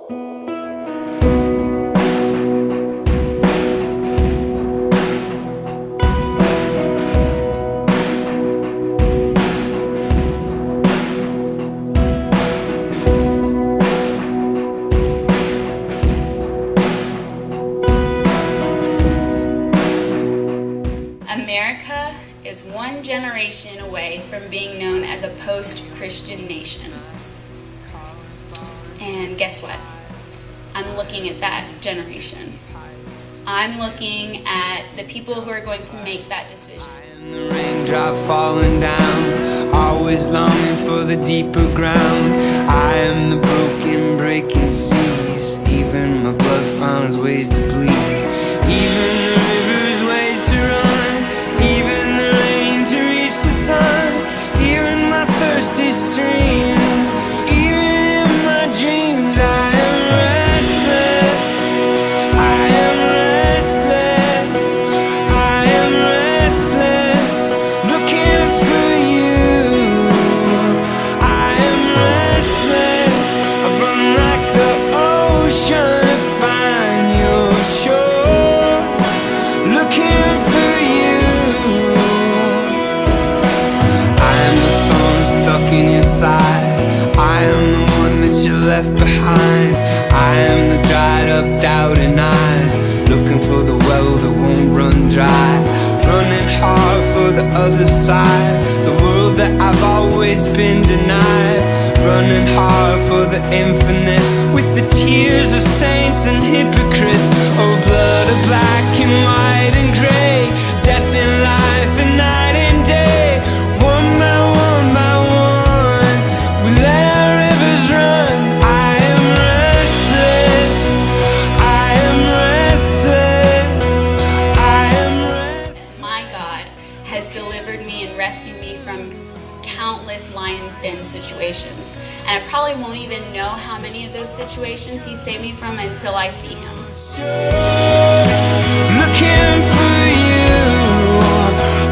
America is one generation away from being known as a post-Christian nation. And guess what? I'm looking at that generation. I'm looking at the people who are going to make that decision. I am the raindrop falling down, always longing for the deeper ground. I am the broken, breaking seas. Even my blood finds ways to bleed. Even the river's ways to run. Even the rain to reach the sun. Even my thirsty streams. Even in my dreams, I am restless. I am restless. I am restless. Looking for you. I am restless. I run like the ocean to find your shore. Looking for you. I am the thorn stuck in your side. I am the one that you left behind. I am the dried up doubting eyes, looking for the well that won't run dry. Running hard for the other side, the world that I've always been denied. Running hard for the infinite, with the tears of saints and hypocrites. Oh, blood of black and white and gray, death and life and night and day. One by one by one, we let our rivers run. I am restless. I am restless. I am restless. My God has delivered me and rescued me from countless lion's den situations. And I probably won't even know how many of those situations He saved me from until I see Him. Looking for you.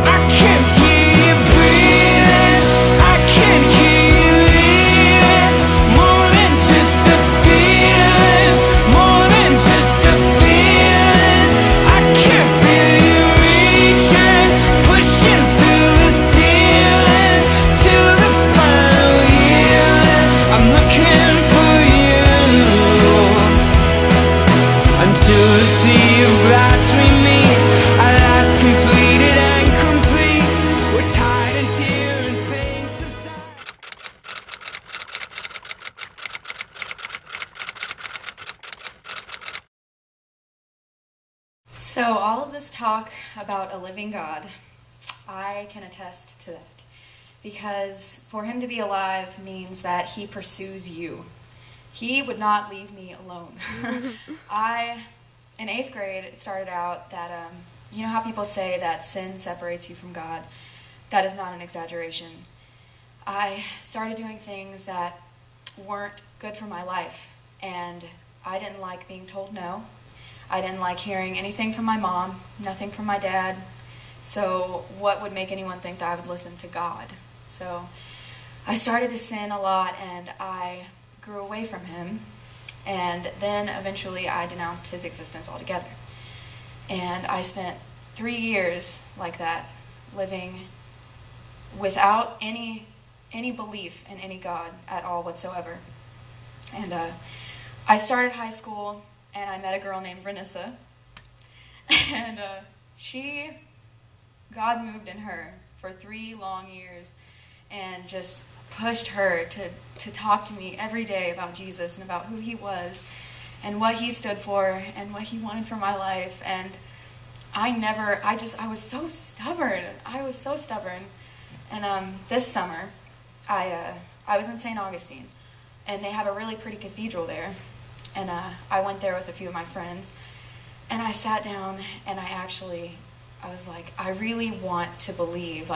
I can hear you breathing. I can hear you leaving. More than just a feeling. More than just a feeling. I can feel you reaching, pushing through the ceiling till the final healing. I'm looking for you. Until the sea of glass we meet, at last completed and complete. We're tied in tear and pain subside. So all of this talk about a living God, I can attest to that. Because for Him to be alive means that He pursues you. He would not leave me alone. In 8th grade, it started out that, you know how people say that sin separates you from God? That is not an exaggeration. I started doing things that weren't good for my life, and I didn't like being told no. I didn't like hearing anything from my mom, nothing from my dad. So what would make anyone think that I would listen to God? So I started to sin a lot, and I grew away from Him. And then eventually I denounced His existence altogether. And I spent 3 years like that, living without any belief in any God at all whatsoever. And I started high school, and I met a girl named Vanessa. And God moved in her for 3 long years and just pushed her to talk to me every day about Jesus and about who He was and what He stood for and what He wanted for my life. And I was so stubborn. I was so stubborn. And this summer, I was in St. Augustine, and they have a really pretty cathedral there. And I went there with a few of my friends, and I sat down, and I was like, I really want to believe.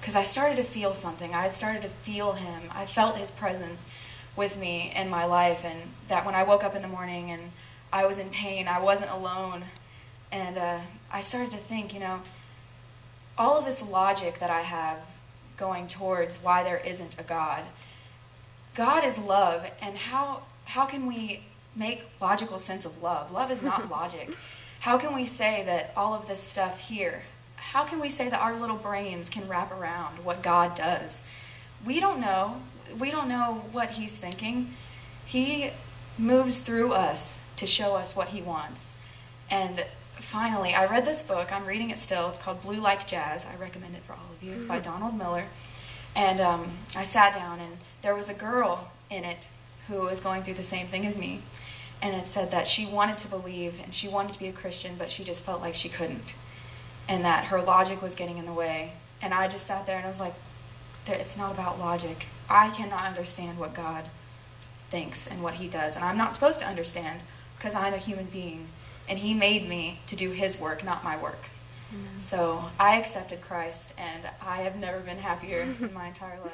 Because I started to feel something. I had started to feel Him. I felt His presence with me in my life, and that when I woke up in the morning and I was in pain, I wasn't alone. And I started to think, all of this logic that I have going towards why there isn't a God. God is love, and how how can we make logical sense of love? Love is not logic. How can we say that all of this stuff here, how can we say that our little brains can wrap around what God does? We don't know. We don't know what he's thinking. He moves through us to show us what he wants. And finally, I read this book. I'm reading it still. It's called Blue Like Jazz. I recommend it for all of you. It's by Donald Miller. And I sat down, and there was a girl in it who was going through the same thing as me. And it said that she wanted to believe, and she wanted to be a Christian, but she just felt like she couldn't. And that her logic was getting in the way. And I just sat there and I was like, it's not about logic. I cannot understand what God thinks and what he does. And I'm not supposed to understand because I'm a human being. And he made me to do his work, not my work. Mm-hmm. So I accepted Christ, and I have never been happier in my entire life.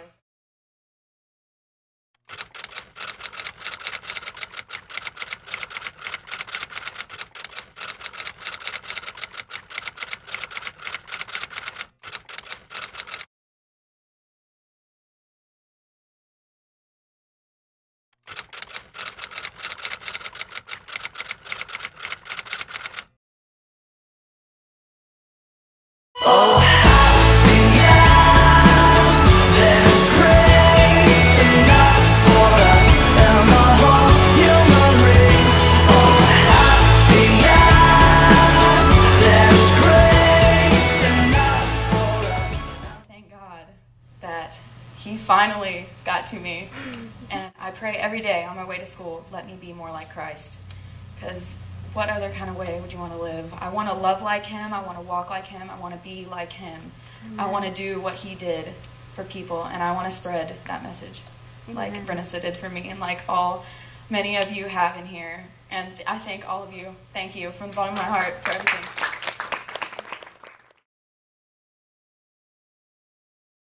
He finally got to me, and I pray every day on my way to school, let me be more like Christ, because what other kind of way would you want to live? I want to love like him, I want to walk like him, I want to be like him. Amen. I want to do what he did for people, and I want to spread that message. Amen. Like Brenessa did for me, and like many of you have in here. And I thank all of you. Thank you from the bottom of my heart for everything.